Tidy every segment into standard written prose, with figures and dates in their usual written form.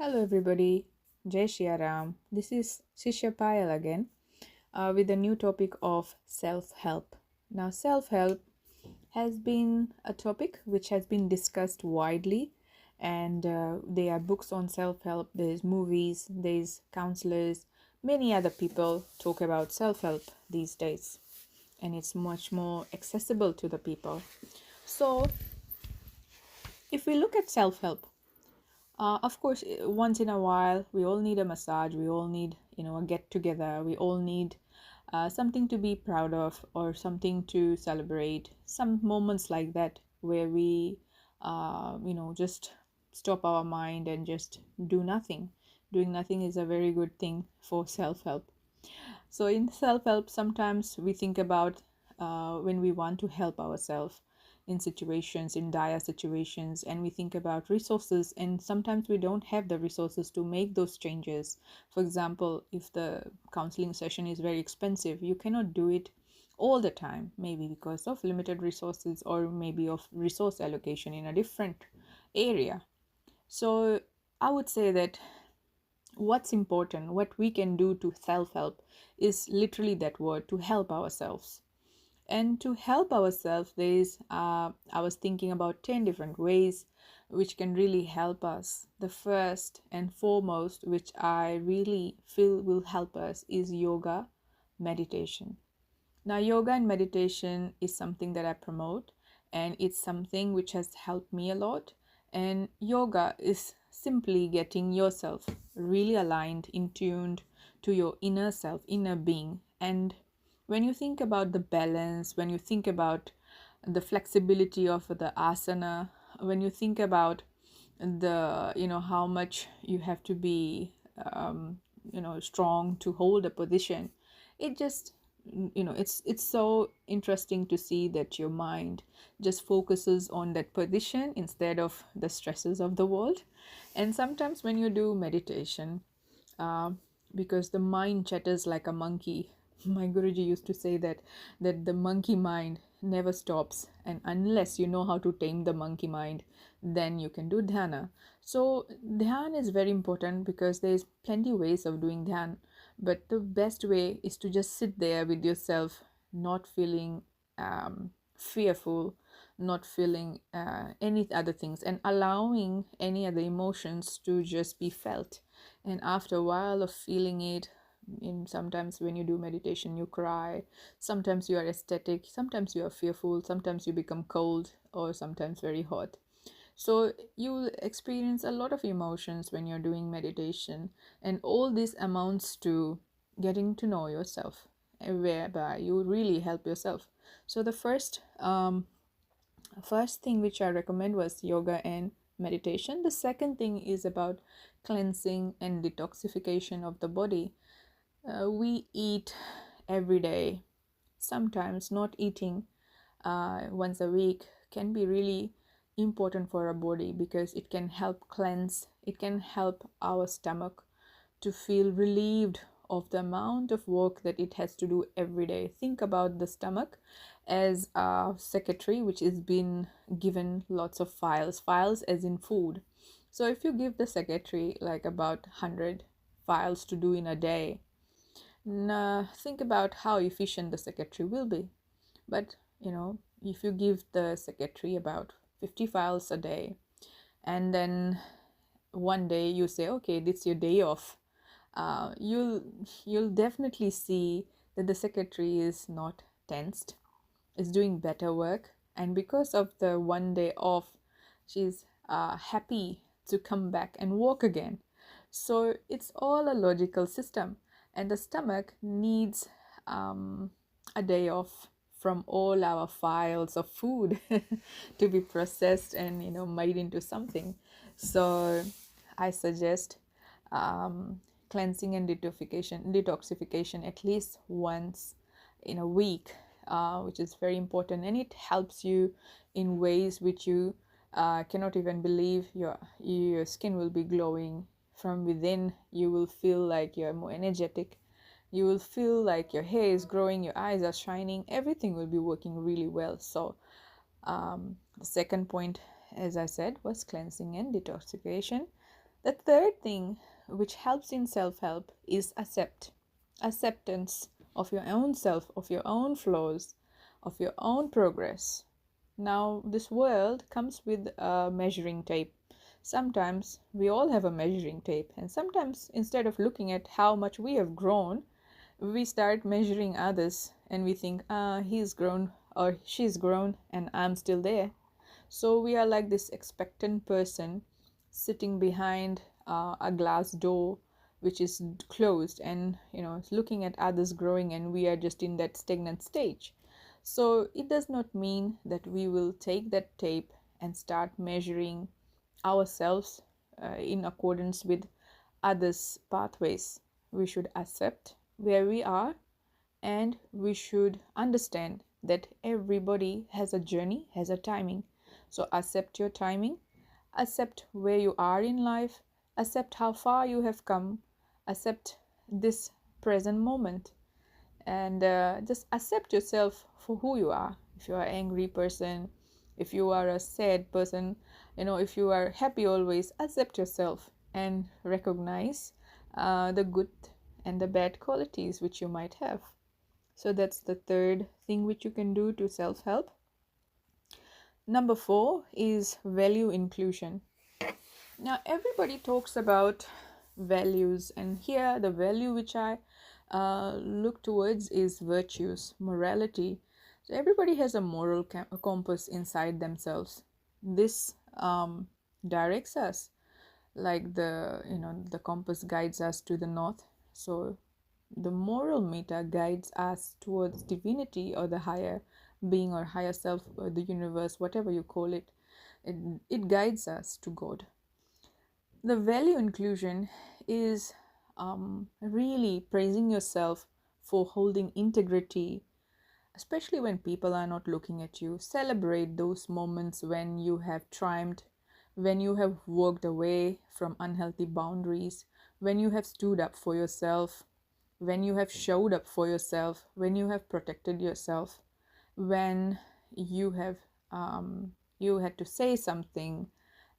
Hello, everybody. Jai Shri Ram. This is Shishya Payal again with a new topic of self help. Now, self help has been a topic which has been discussed widely, and there are books on self help, there's movies, there's counselors, many other people talk about self help these days, and it's much more accessible to the people. So, if we look at self help, of course, once in a while, we all need a massage. We all need, a get together. We all need something to be proud of or something to celebrate. Some moments like that where we, just stop our mind and just do nothing. Doing nothing is a very good thing for self help. So, in self help, sometimes we think about when we want to help ourselves in situations, in dire situations, and we think about resources, and sometimes we don't have the resources to make those changes. For example, if the counseling session is very expensive, you cannot do it all the time, maybe because of limited resources or maybe of resource allocation in a different area. So, I would say that what's important, what we can do to self help is literally that word, to help ourselves. And to help ourselves, I was thinking about 10 different ways which can really help us. The first and foremost, which I really feel will help us, is yoga, meditation. Now, yoga and meditation is something that I promote, and it's something which has helped me a lot. And yoga is simply getting yourself really aligned, in tuned to your inner self, inner being. And when you think about the balance, when you think about the flexibility of the asana, when you think about how much you have to be, strong to hold a position, it just it's so interesting to see that your mind just focuses on that position instead of the stresses of the world. And sometimes when you do meditation, uh, because the mind chatters like a monkey. My Guruji used to say that the monkey mind never stops, and unless you know how to tame the monkey mind, then you can do dhyana. So dhyan is very important because there's plenty ways of doing dhyan, but the best way is to just sit there with yourself, not feeling fearful, not feeling any other things, and allowing any other emotions to just be felt. And after a while of feeling it, sometimes when you do meditation you cry, sometimes you are ecstatic, sometimes you are fearful, sometimes you become cold, or sometimes very hot. So you experience a lot of emotions when you're doing meditation, and all this amounts to getting to know yourself, whereby you really help yourself. So the first thing which I recommend was yoga and meditation. The second thing is about cleansing and detoxification of the body. We eat every day. Sometimes not eating once a week can be really important for our body because it can help cleanse, it can help our stomach to feel relieved of the amount of work that it has to do every day. Think about the stomach as a secretary which is been given lots of files as in food. So if you give the secretary like about 100 files to do in a day, now think about how efficient the secretary will be. But if you give the secretary about 50 files a day, and then one day you say, okay, this is your day off, you'll definitely see that the secretary is not tensed, is doing better work, and because of the one day off, she's happy to come back and work again. So it's all a logical system, and the stomach needs a day off from all our files of food to be processed and made into something. So I suggest cleansing and detoxification at least once in a week, which is very important, and it helps you in ways which you cannot even believe. Your skin will be glowing from within. You will feel like you're more energetic. You will feel like your hair is growing, your eyes are shining, everything will be working really well. So the second point, as I said, was cleansing and detoxification. The third thing which helps in self help is acceptance of your own self, of your own flaws, of your own progress. Now, this world comes with a measuring tape. Sometimes we all have a measuring tape, and sometimes instead of looking at how much we have grown, we start measuring others and we think, he's grown or she's grown and I'm still there. So we are like this expectant person sitting behind a glass door which is closed, and looking at others growing, and we are just in that stagnant stage. So it does not mean that we will take that tape and start measuring ourselves in accordance with others' pathways. We should accept where we are, and we should understand that everybody has a journey, has a timing. So accept your timing, accept where you are in life, accept how far you have come, accept this present moment, and just accept yourself for who you are. If you are an angry person, if you are a sad person, if you are happy always, accept yourself and recognize the good and the bad qualities which you might have. So that's the third thing which you can do to self-help. Number 4 is value inclusion. Now, everybody talks about values, and here the value which I look towards is virtues, morality. So everybody has a moral compass inside themselves. This directs us, like the compass guides us to the north. So the moral meter guides us towards divinity, or the higher being, or higher self, or the universe, whatever you call it. It guides us to God. The value inclusion is really praising yourself for holding integrity, especially when people are not looking at you. Celebrate those moments when you have triumphed, when you have walked away from unhealthy boundaries, when you have stood up for yourself, when you have showed up for yourself, when you have protected yourself, when you have you had to say something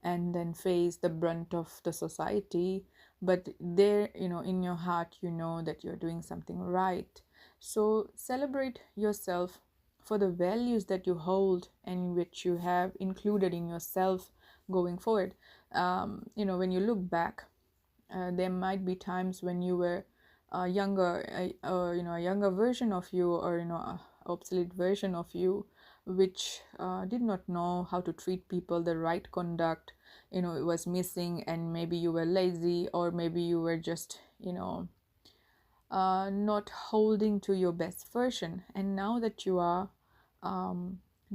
and then face the brunt of the society, but there, in your heart, that you're doing something right. So celebrate yourself for the values that you hold and which you have included in yourself going forward. When you look back, there might be times when you were a younger version of you, or a obsolete version of you, which did not know how to treat people, the right conduct, it was missing, and maybe you were lazy, or maybe you were just not holding to your best version. And now that you are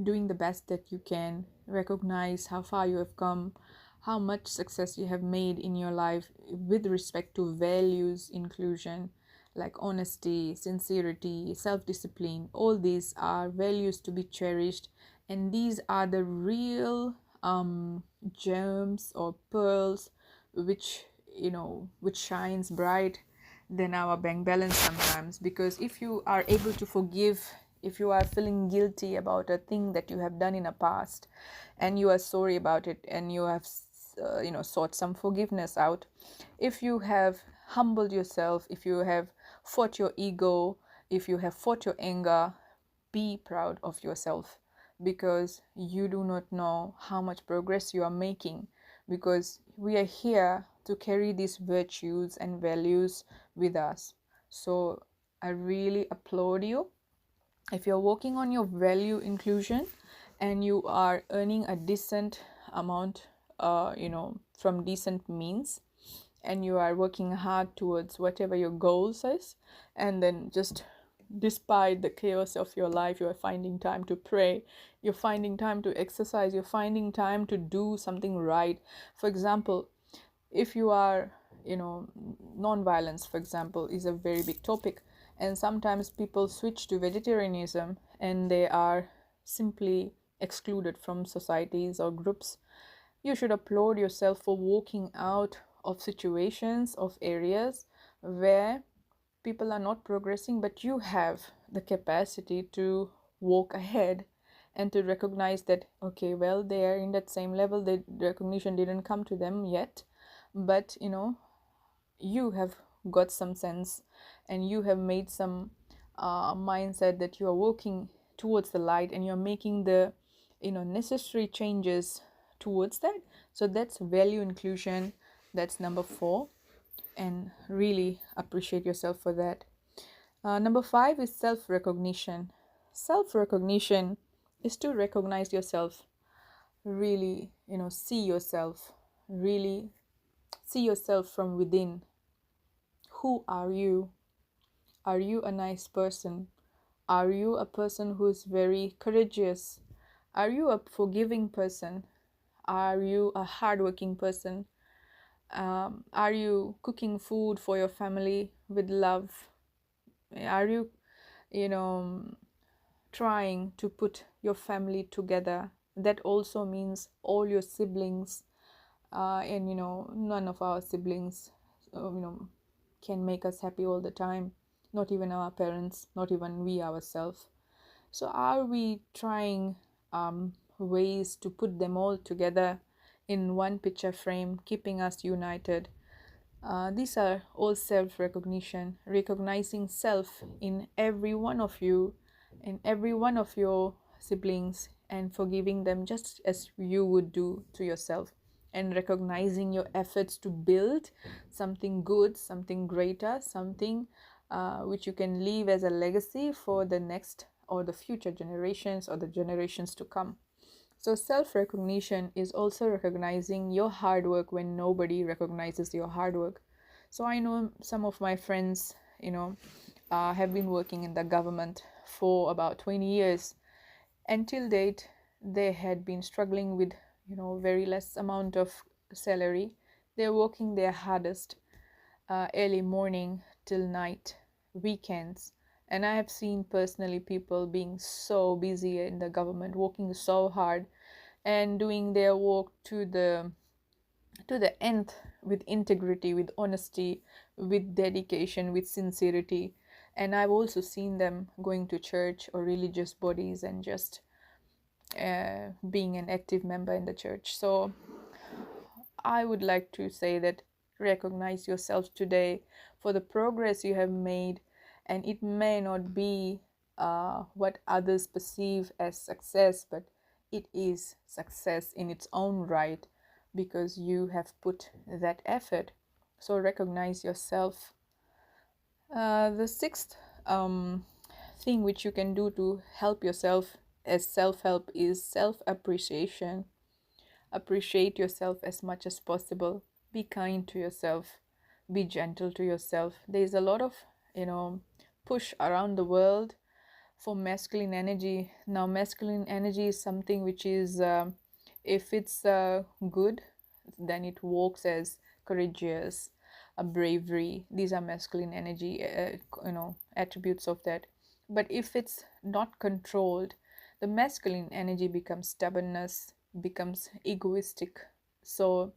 doing the best that you can, recognize how far you have come, how much success you have made in your life with respect to values inclusion, like honesty, sincerity, self-discipline. All these are values to be cherished, and these are the real gems or pearls which which shines bright than our bank balance sometimes. Because if you are able to forgive, if you are feeling guilty about a thing that you have done in the past, and you are sorry about it, and you have sought some forgiveness out, if you have humbled yourself, if you have fought your ego, if you have fought your anger, be proud of yourself, because you do not know how much progress you are making, because we are here to carry these virtues and values with us. So I really applaud you if you're working on your value inclusion and you are earning a decent amount from decent means, and you are working hard towards whatever your goals is, and then just despite the chaos of your life, you are finding time to pray, you're finding time to exercise, you're finding time to do something right. For example, if you are non-violence, for example, is a very big topic, and sometimes people switch to vegetarianism and they are simply excluded from societies or groups. You should applaud yourself for walking out of situations, of areas where people are not progressing, but you have the capacity to walk ahead and to recognize that, okay, well, they are in that same level, the recognition didn't come to them yet, but you have got some sense, and you have made some mindset that you are working towards the light, and you're making the necessary changes towards that. So that's value inclusion. That's number 4, and really appreciate yourself for that. Number 5 is self recognition. Self recognition is to recognize yourself, really, see yourself, really see yourself from within. Who are you? Are you a nice person? Are you a person who's very courageous? Are you a forgiving person? Are you a hardworking person? Are you cooking food for your family with love? Are you, you know, trying to put your family together? That also means all your siblings, and none of our siblings, can make us happy all the time. Not even our parents, not even we ourselves. So, are we trying ways to put them all together in one picture frame, keeping us united? These are all self recognition, recognizing self in every one of you, in every one of your siblings, and forgiving them just as you would do to yourself, and recognizing your efforts to build something good, something greater, something which you can leave as a legacy for the next or the future generations or the generations to come. So, self recognition is also recognizing your hard work when nobody recognizes your hard work. So, I know some of my friends, have been working in the government for about 20 years. Until date, they had been struggling with, very less amount of salary. They're working their hardest, early morning till night, weekends. And I have seen personally people being so busy in the government, working so hard and doing their work to the nth, with integrity, with honesty, with dedication, with sincerity. And I've also seen them going to church or religious bodies and just being an active member in the church. So I would like to say that recognize yourself today for the progress you have made, and it may not be what others perceive as success, but it is success in its own right because you have put that effort. So recognize yourself. The sixth thing which you can do to help yourself as self help is self appreciation. Appreciate yourself as much as possible. Be kind to yourself. Be gentle to yourself. There's a lot of, push around the world for masculine energy. Now, masculine energy is something which is, if it's good, then it works as courageous, bravery. These are masculine energy, attributes of that. But if it's not controlled, the masculine energy becomes stubbornness, becomes egoistic. So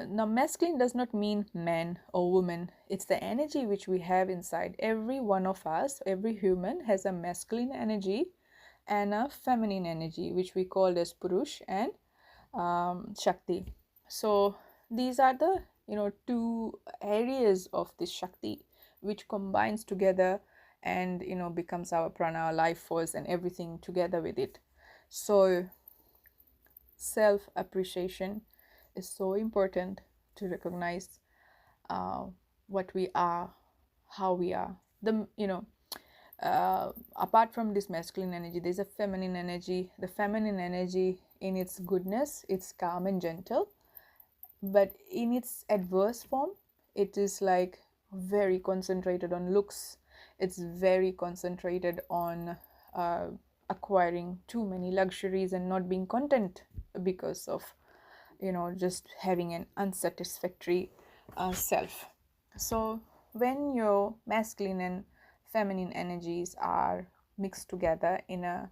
now, masculine does not mean man or woman. It's the energy which we have inside. Every one of us, every human has a masculine energy and a feminine energy, which we call as Purush and Shakti. So these are the two areas of this Shakti which combines together and becomes our prana, our life force, and everything together with it. So self appreciation is so important to recognize uh, what we are, how we are. Apart from this masculine energy, there's a feminine energy. The feminine energy, in its goodness, it's calm and gentle, but in its adverse form, it is like very concentrated on looks. It's very concentrated on uh, acquiring too many luxuries and not being content because of just having an unsatisfactory self. So when your masculine and feminine energies are mixed together in a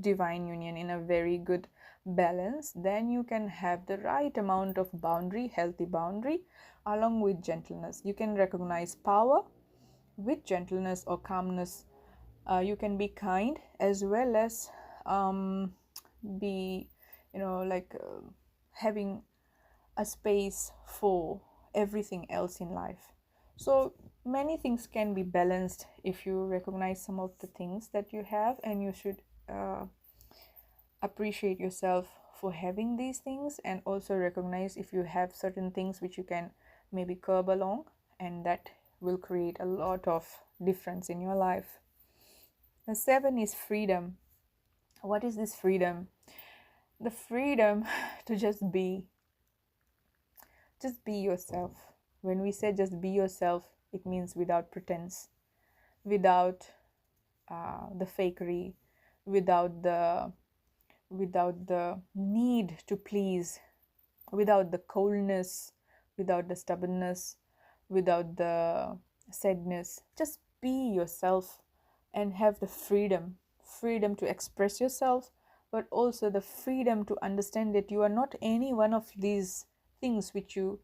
divine union, in a very good balance, then you can have the right amount of boundary, healthy boundary, along with gentleness. You can recognize power with gentleness or calmness. You can be kind as well as be, like having a space for everything else in life. So many things can be balanced if you recognize some of the things that you have, and you should uh, appreciate yourself for having these things, and also recognize if you have certain things which you can maybe curb along, and that will create a lot of difference in your life. The seven is freedom. What is this freedom? The freedom to just be yourself. When we say just be yourself, it means without pretense, without the fakery, without the need to please, without the coldness, without the stubbornness, without the sadness. Just be yourself and have the freedom to express yourself, but also the freedom to understand that you are not any one of these things which you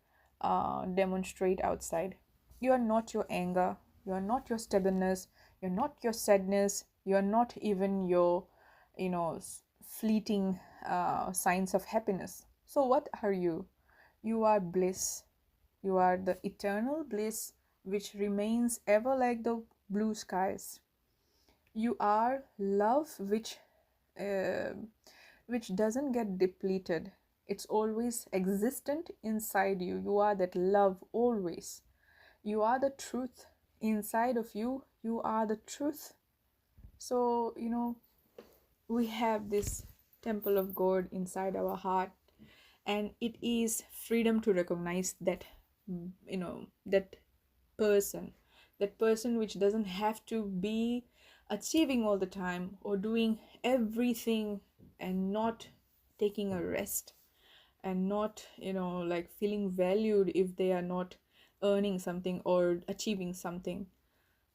demonstrate outside. You are not your anger, you are not your stubbornness, you're not your sadness, you are not even your, fleeting signs of happiness. So, what are you? You are bliss. You are the eternal bliss which remains ever like the blue skies. You are love uh, which doesn't get depleted. It's always existent inside you. You are that love always. You are the truth inside of you. You are the truth. So, we have this temple of God inside our heart, and it is freedom to recognize that, that person, that person which doesn't have to be achieving all the time or doing everything, and not taking a rest, and not, like feeling valued if they are not earning something or achieving something.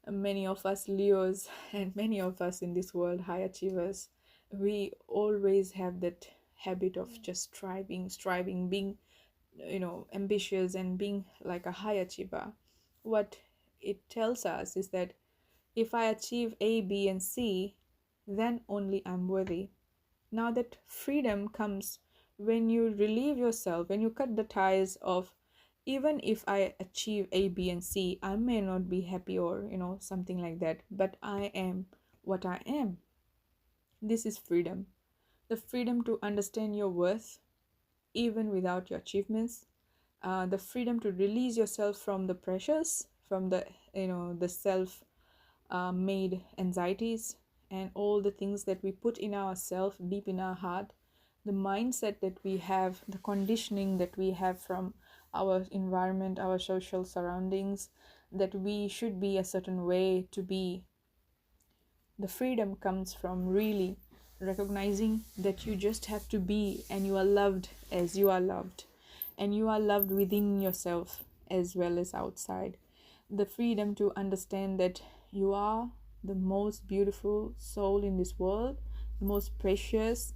Many of us Leos and many of us in this world, high achievers, we always have that habit of just striving, being, ambitious, and being like a high achiever. What it tells us is that if I achieve A, B, and C, then only I'm worthy. Now that freedom comes when you relieve yourself, when you cut the ties of, even if I achieve A, B, and C, I may not be happy, or, something like that, but I am what I am. This is freedom. The freedom to understand your worth even without your achievements. The freedom to release yourself from the pressures, from the, the self made anxieties, and all the things that we put in ourselves deep in our heart, the mindset that we have, the conditioning that we have from our environment, our social surroundings, that we should be a certain way to be. The freedom comes from really recognizing that you just have to be, and you are loved as you are loved, and you are loved within yourself as well as outside. The freedom to understand that you are the most beautiful soul in this world, the most precious,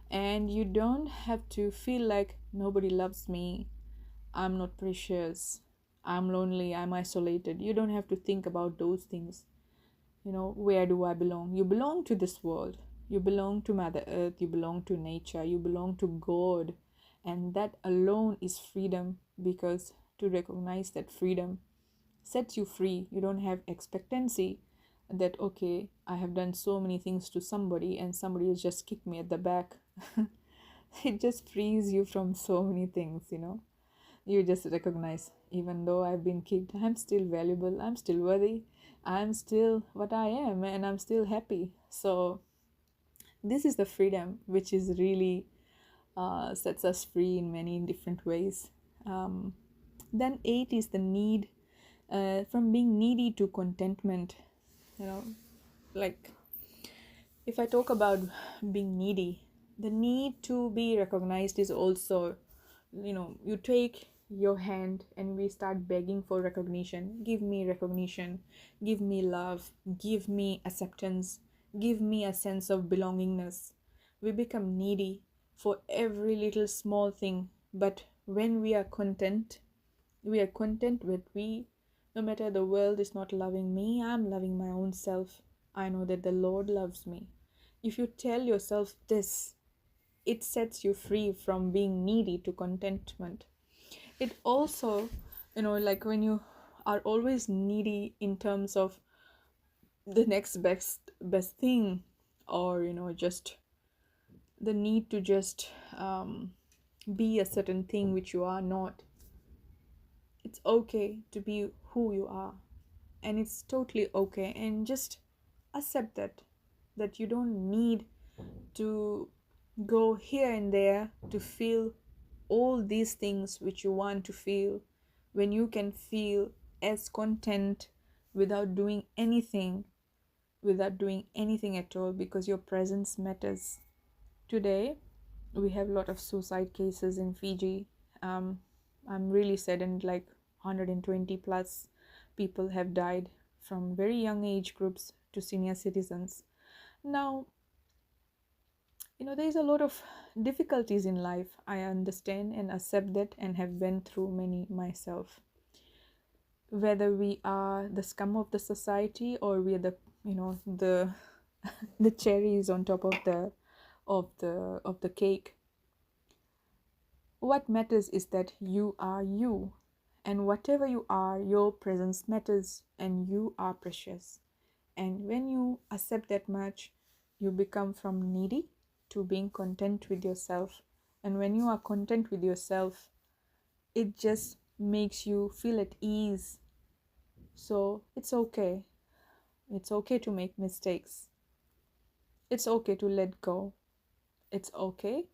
and you don't have to feel like nobody loves me, I'm not precious, I'm lonely, I'm isolated. You don't have to think about those things. Where do I belong? You belong to this world, you belong to Mother Earth, you belong to nature, you belong to God, and that alone is freedom. Because to recognize that freedom sets you free. You don't have expectancy that, okay, I have done so many things to somebody and somebody has just kicked me at the back. It just frees you from so many things. You just recognize, even though I've been kicked, I'm still valuable, I'm still worthy, I'm still what I am, and I'm still happy. So this is the freedom which is really sets us free in many different ways. Then 8 is the need, from being needy to contentment. you know like, if I talk about being needy, the need to be recognized is also, you take your hand and we start begging for recognition. Give me recognition, give me love, give me acceptance, give me a sense of belongingness. We become needy for every little small thing. But when we are content with, no matter the world is not loving me, I'm loving my own self. I know that the Lord loves me. If you tell yourself this, it sets you free from being needy to contentment. It also, like when you are always needy in terms of the next best thing, or just the need to just be a certain thing which you are not. It's okay to be who you are, and it's totally okay, and just accept that you don't need to go here and there to feel all these things which you want to feel, when you can feel as content without doing anything, at all, because your presence matters. Today we have a lot of suicide cases in Fiji. I'm really saddened, like 120 plus people have died from very young age groups to senior citizens. Now, there's a lot of difficulties in life. I understand and accept that, and have been through many myself. Whether we are the scum of the society, or we are the the cherries on top of the cake, what matters is that you are you, and whatever you are, your presence matters, and you are precious. And when you accept that much, you become from needy to being content with yourself. And when you are content with yourself, it just makes you feel at ease. So it's okay. It's okay to make mistakes. It's okay to let go. It's okay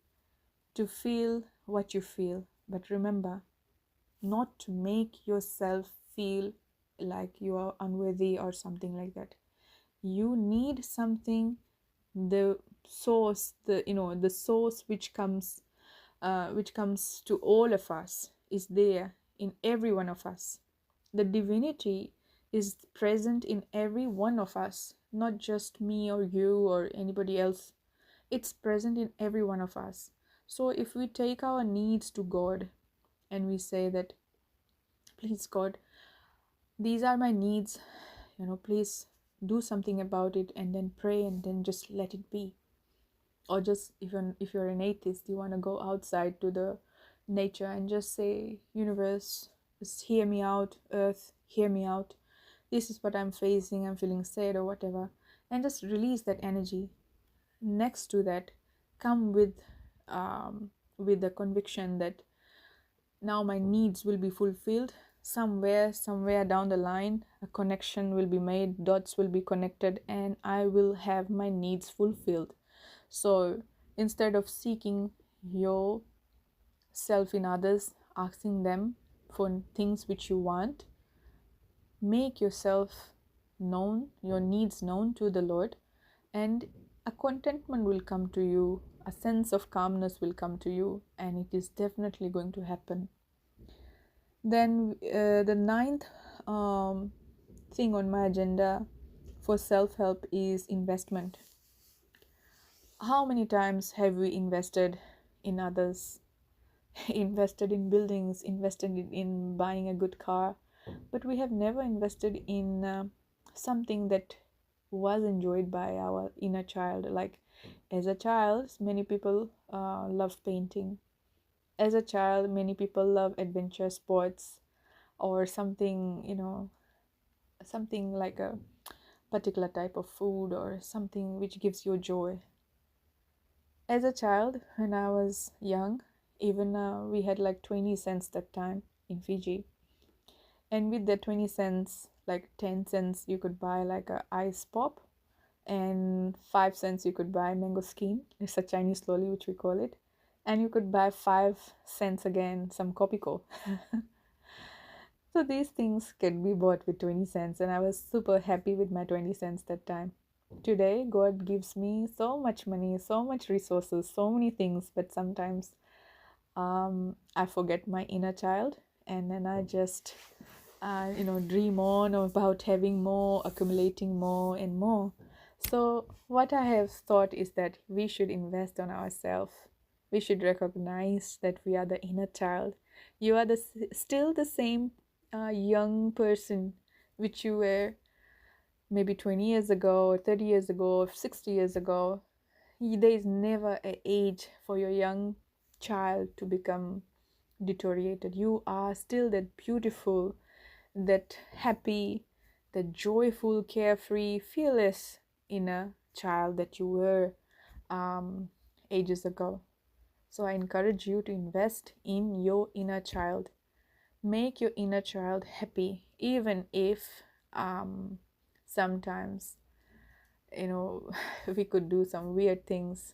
to feel what you feel. But remember, not to make yourself feel like you are unworthy or something like that. You need something, the source, the source which comes to all of us is there in every one of us. The divinity is present in every one of us, not just me or you or anybody else. It's present in every one of us. So if we take our needs to God and we say that, please God, these are my needs, please do something about it, and then pray, and then just let it be. Or just, even if you're an atheist, you want to go outside to the nature and just say, universe, just hear me out, earth, hear me out, this is what I'm facing, I'm feeling sad or whatever, and just release that energy. Next to that, come with the conviction that now my needs will be fulfilled. Somewhere down the line, a connection will be made, dots will be connected, and I will have my needs fulfilled. So instead of seeking yourself in others, asking them for things which you want, make yourself known, your needs known to the Lord, and a contentment will come to you, a sense of calmness will come to you, and it is definitely going to happen. Then the ninth thing on my agenda for self-help is investment. How many times have we invested in others, invested in buildings, invested in buying a good car, but we have never invested in something that was enjoyed by our inner child. Like, as a child, many people love painting. As a child, many people love adventure sports, or something, something like a particular type of food, or something which gives you joy. As a child, when I was young, even we had like 20 cents that time in Fiji. And with the 20 cents, like 10 cents, you could buy like a ice pop, and 5 cents you could buy mango skin. It's a Chinese lolly, which we call it. And you could buy 5 cents again, some kopiko. So these things can be bought with 20 cents, and I was super happy with my 20 cents that time. Today, God gives me so much money, so much resources, so many things, but sometimes I forget my inner child, and then I just, dream on about having more, accumulating more and more. So what I have thought is that we should invest on ourselves. We should recognize that we are the inner child. You are still the same young person which you were maybe 20 years ago, or 30 years ago, or 60 years ago. There is never an age for your young child to become deteriorated. You are still that beautiful, that happy, that joyful, carefree, fearless inner child that you were um, ages ago. So I encourage you to invest in your inner child. Make your inner child happy, even if um, sometimes, we could do some weird things.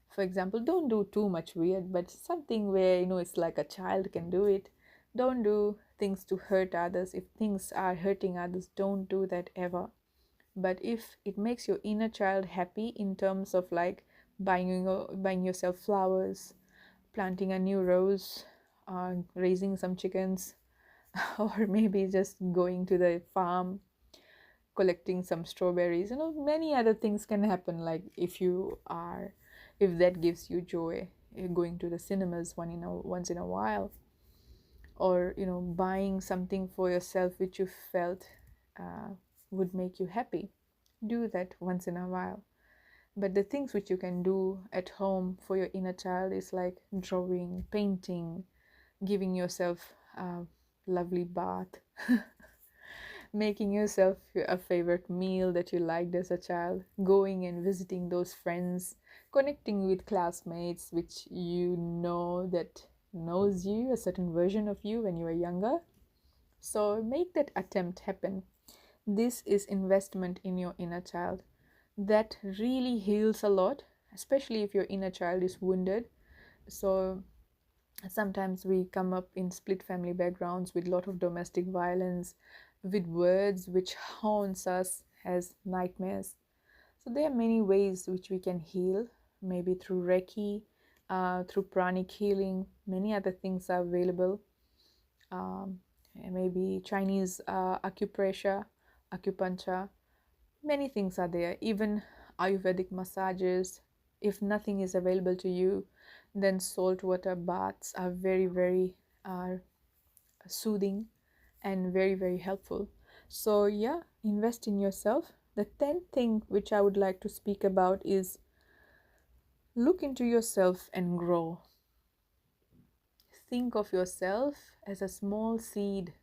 For example, don't do too much weird, but something where, it's like a child can do it. Don't do things to hurt others. If things are hurting others, don't do that ever. But if it makes your inner child happy in terms of like buying yourself flowers, planting a new rose, raising some chickens, or maybe just going to the farm, collecting some strawberries, many other things can happen. Like if that gives you joy, going to the cinemas once in a while, or buying something for yourself which you felt uh, would make you happy, do that once in a while. But the things which you can do at home for your inner child is like drawing, painting, giving yourself a lovely bath, making yourself a favorite meal that you liked as a child, going and visiting those friends, connecting with classmates which that knows you, a certain version of you when you were younger. So make that attempt happen. This is investment in your inner child. That really heals a lot, especially if your inner child is wounded. So sometimes we come up in split family backgrounds with a lot of domestic violence, with words which haunts us as nightmares. So there are many ways which we can heal, maybe through Reiki, through pranic healing. Many other things are available. um, Maybe Chinese acupressure, acupuncture. Many things are there, even Ayurvedic massages. If nothing is available to you, then salt water baths are very, very uh, soothing and very, very helpful. So, yeah, invest in yourself. The 10th thing which I would like to speak about is look into yourself and grow. Think of yourself as a small seed,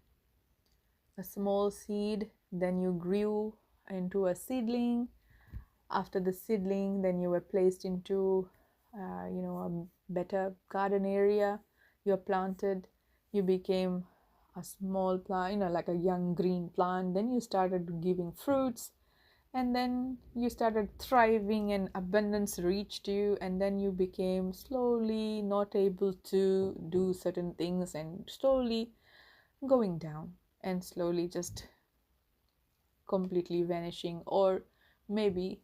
then you grew into a seedling. After the seedling, then you were placed into a better garden area. You're planted, you became a small plant, like a young green plant. Then you started giving fruits, and then you started thriving and abundance reached you, and then you became slowly not able to do certain things and slowly going down and slowly just completely vanishing. Or maybe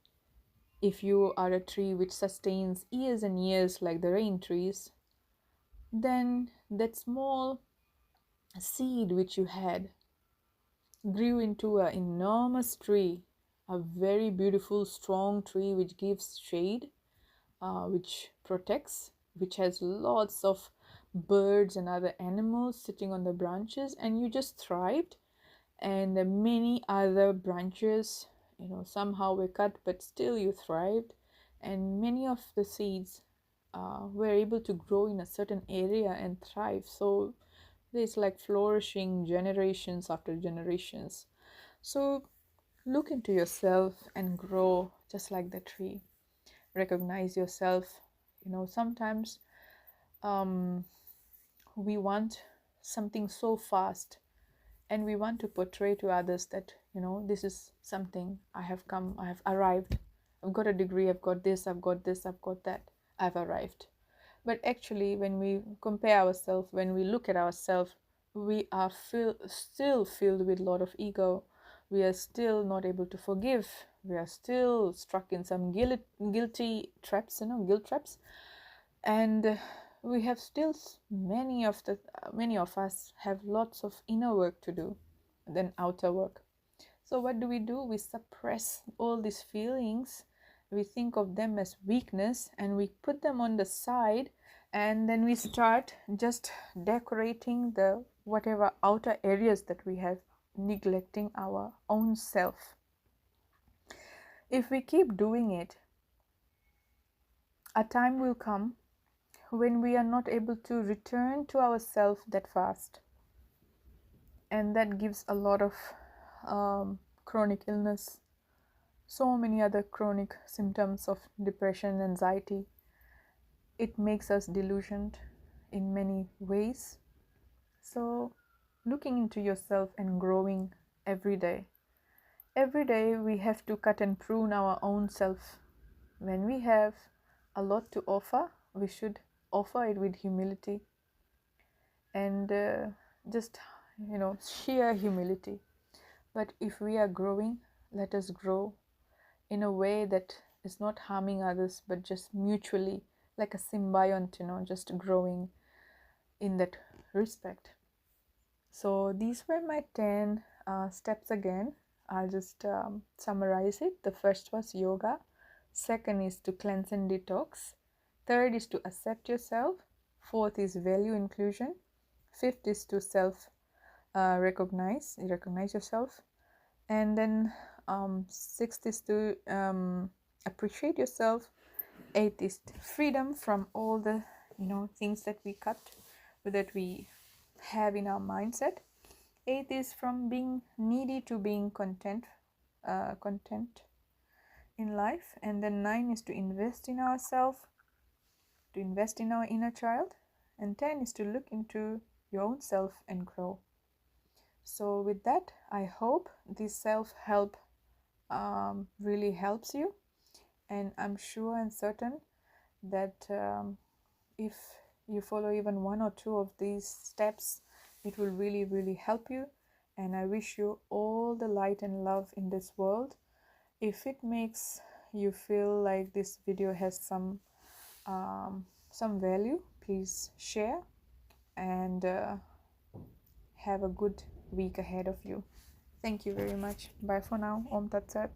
if you are a tree which sustains years and years like the rain trees, then that small seed which you had grew into an enormous tree, a very beautiful, strong tree which gives shade, which protects, which has lots of birds and other animals sitting on the branches, and you just thrived. And many other branches, somehow were cut, but still you thrived. And many of the seeds were able to grow in a certain area and thrive. So there's like flourishing generations after generations. So look into yourself and grow just like the tree. Recognize yourself. Sometimes um, we want something so fast, and we want to portray to others that this is something I have come, I have arrived, I've got a degree, I've got this, I've got this, I've got that, I've arrived. But actually, when we compare ourselves, when we look at ourselves, we are still filled with a lot of ego. We are still not able to forgive. We are still stuck in some guilty traps, guilt traps. And we have still many of us have lots of inner work to do than outer work. So what do? We suppress all these feelings. We think of them as weakness and we put them on the side, and then we start just decorating the whatever outer areas that we have, neglecting our own self. If we keep doing it, a time will come when we are not able to return to ourselves that fast. And that gives a lot of chronic illness, so many other chronic symptoms of depression, anxiety. It makes us delusioned in many ways. So, looking into yourself and growing every day. Every day we have to cut and prune our own self. When we have a lot to offer, we should offer it with humility and just, sheer humility. But if we are growing, let us grow in a way that is not harming others, but just mutually, like a symbiont, just growing in that respect. So these were my 10 steps again. I'll just summarize it. The first was yoga. Second is to cleanse and detox. Third is to accept yourself. Fourth is value inclusion. Fifth is to recognize yourself. And then sixth is to appreciate yourself. Eighth is freedom from all the things that we have in our mindset. Eighth is from being needy to being content in life. And then 9 is to invest in ourselves, to invest in our inner child. And 10 is to look into your own self and grow. So with that, I hope this self-help really helps you, and I'm sure and certain that if you follow even one or two of these steps, it will really, really help you. And I wish you all the light and love in this world. If it makes you feel like this video has some value, please share, and have a good week ahead of you. Thank you very much. Bye for now. Om Tat Sat.